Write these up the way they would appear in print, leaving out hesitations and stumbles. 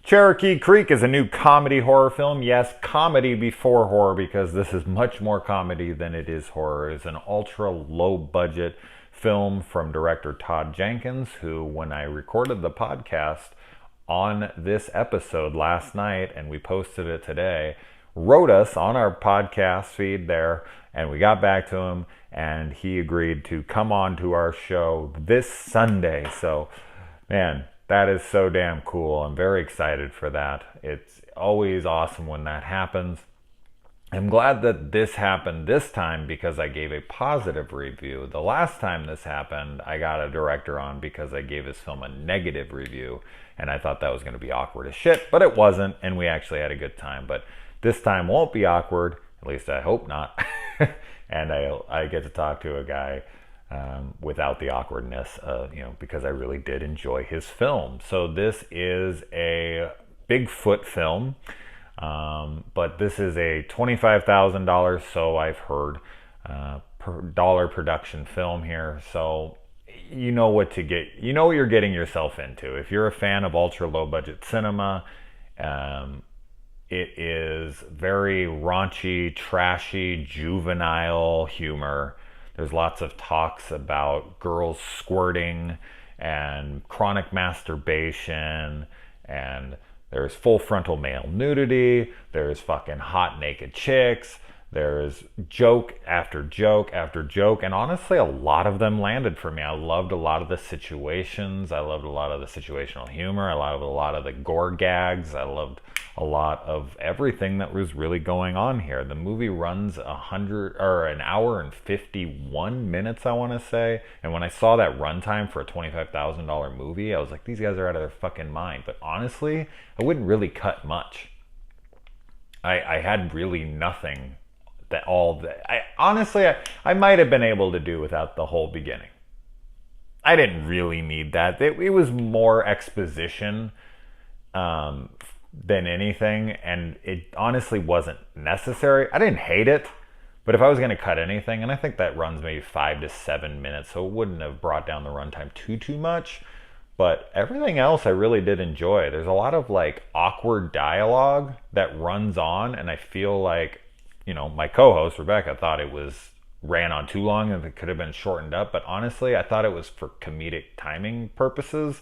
Cherokee Creek is a new comedy horror film. Yes, comedy before horror, because this is much more comedy than it is horror. It's an ultra low budget film from director Todd Jenkins, who, when I recorded the podcast on this episode last night and we posted it today, wrote us on our podcast feed there, and we got back to him and he agreed to come on to our show this Sunday. So, man, that is so damn cool. I'm very excited for that. It's always awesome when that happens. I'm glad that this happened this time because I gave a positive review. The last time this happened, I got a director on because I gave his film a negative review, and I thought that was going to be awkward as shit, but it wasn't, and we actually had a good time. But this time won't be awkward, at least I hope not. And I get to talk to a guy without the awkwardness, because I really did enjoy his film. So this is a Bigfoot film, but this is a $25,000, so I've heard, per dollar production film here. So you know what to get. You know what you're getting yourself into. If you're a fan of ultra low budget cinema, it is very raunchy, trashy, juvenile humor. There's lots of talks about girls squirting and chronic masturbation, and there's full frontal male nudity, there's fucking hot naked chicks, there's joke after joke after joke, and honestly a lot of them landed for me. I loved a lot of the situations, I loved a lot of the situational humor, I loved a lot of the gore gags, I loved a lot of everything that was really going on here. The movie runs an hour and 51 minutes, I want to say. And when I saw that runtime for a $25,000 movie, I was like, these guys are out of their fucking mind. But honestly, I wouldn't really cut much. I had really nothing I might have been able to do without the whole beginning. I didn't really need that. It was more exposition than anything, and it honestly wasn't necessary. I didn't hate it, but if I was going to cut anything, and I think that runs maybe 5 to 7 minutes, so it wouldn't have brought down the runtime too much, but everything else I really did enjoy. There's a lot of like awkward dialogue that runs on, and I feel like, my co-host Rebecca thought it ran on too long and it could have been shortened up, but honestly I thought it was for comedic timing purposes.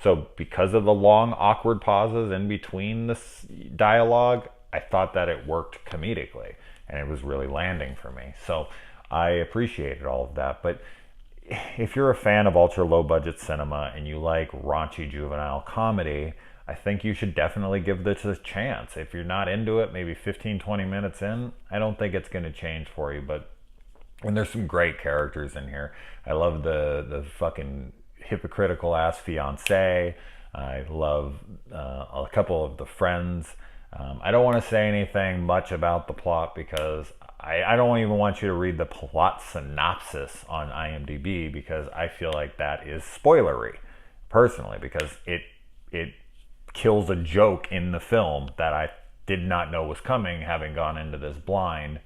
So because of the long, awkward pauses in between this dialogue, I thought that it worked comedically, and it was really landing for me. So I appreciated all of that. But if you're a fan of ultra low budget cinema and you like raunchy juvenile comedy, I think you should definitely give this a chance. If you're not into it, maybe 15, 20 minutes in, I don't think it's going to change for you. But when there's some great characters in here, I love the fucking hypocritical ass fiance. I love a couple of the friends. I don't want to say anything much about the plot because I don't even want you to read the plot synopsis on IMDb, because I feel like that is spoilery, personally, because it kills a joke in the film that I did not know was coming, having gone into this blind.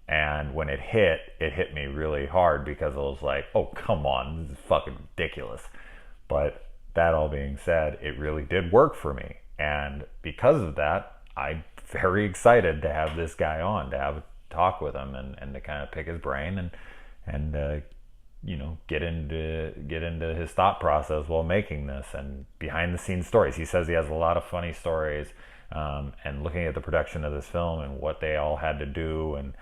And when it hit me really hard, because I was like, oh, come on, this is fucking ridiculous. But that all being said, it really did work for me. And because of that, I'm very excited to have this guy on, to have a talk with him and to kind of pick his brain and get into his thought process while making this, and behind the scenes stories. He says he has a lot of funny stories, and looking at the production of this film and what they all had to do, and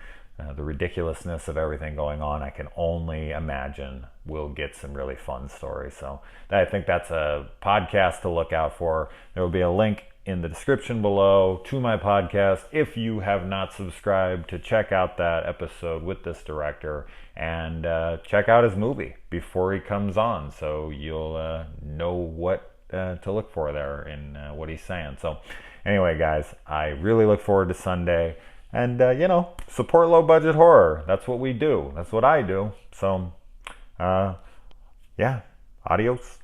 the ridiculousness of everything going on, I can only imagine we'll get some really fun stories. So I think that's a podcast to look out for. There will be a link in the description below to my podcast if you have not subscribed, to check out that episode with this director and check out his movie before he comes on, so you'll know what to look for there in what he's saying. So anyway, guys, I really look forward to Sunday. And, support low budget horror. That's what we do. That's what I do. So, adios.